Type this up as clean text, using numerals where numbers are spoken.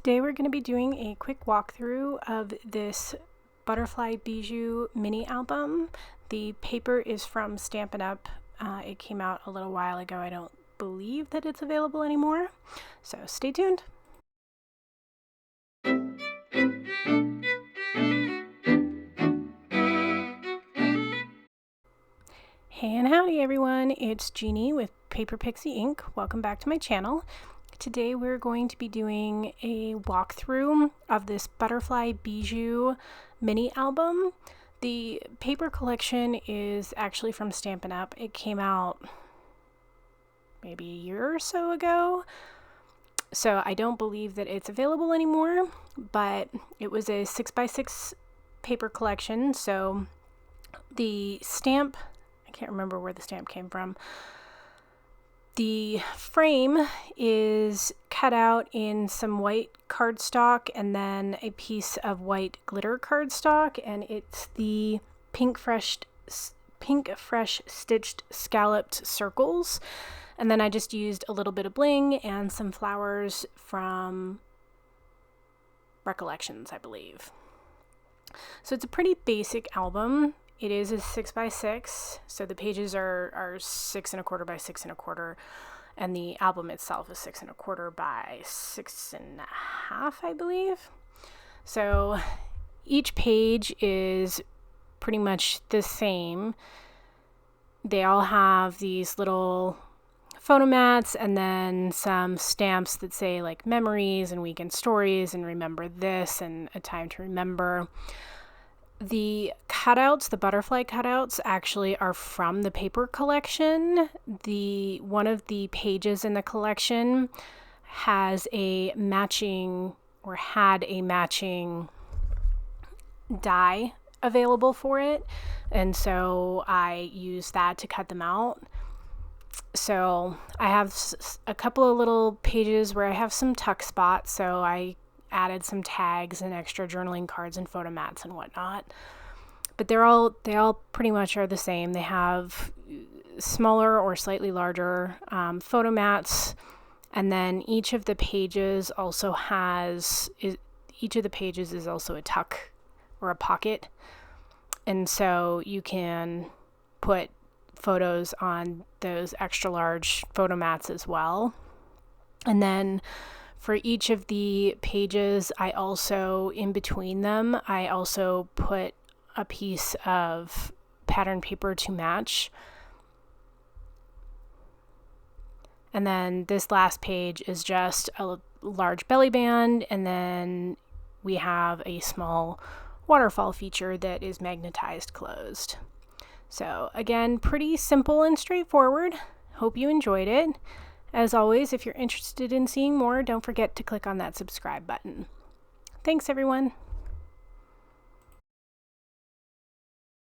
Today we're going to be doing a quick walkthrough of this Butterfly Bijou mini album. The paper is from Stampin' Up. It came out a little while ago. I don't believe that it's available anymore, so stay tuned. Hey and howdy everyone, it's Jeannie with Paper Pixie Inc. Welcome back to my channel. Today we're going to be doing a walkthrough of this Butterfly Bijou mini album. The paper collection is actually from Stampin' Up. It came out maybe a year or so ago, so I don't believe that it's available anymore, but it was a 6x6 paper collection, so the stamp, I can't remember where the stamp came from. The frame is cut out in some white cardstock and then a piece of white glitter cardstock, and it's the pink fresh stitched scalloped circles. And then I just used a little bit of bling and some flowers from Recollections, I believe. So it's a pretty basic album. It is a 6x6, so the pages are 6 1/4 by 6 1/4, and the album itself is 6 1/4 by 6 1/2, I believe. So each page is pretty much the same. They all have these little photomats and then some stamps that say like memories and weekend stories and remember this and a time to remember. The cutouts, the butterfly cutouts, actually are from the paper collection. One of the pages in the collection has a matching, or had a matching die available for it, and so I used that to cut them out. So I have a couple of little pages where I have some tuck spots, so I added some tags and extra journaling cards and photomats and whatnot. But they all pretty much are the same. They have smaller or slightly larger photomats, and then each of the pages is also a tuck or a pocket, and so you can put photos on those extra large photomats as well. And then for each of the pages, in between them, I also put a piece of pattern paper to match. And then this last page is just a large belly band, and then we have a small waterfall feature that is magnetized closed. So again, pretty simple and straightforward. Hope you enjoyed it. As always, if you're interested in seeing more, don't forget to click on that subscribe button. Thanks, everyone.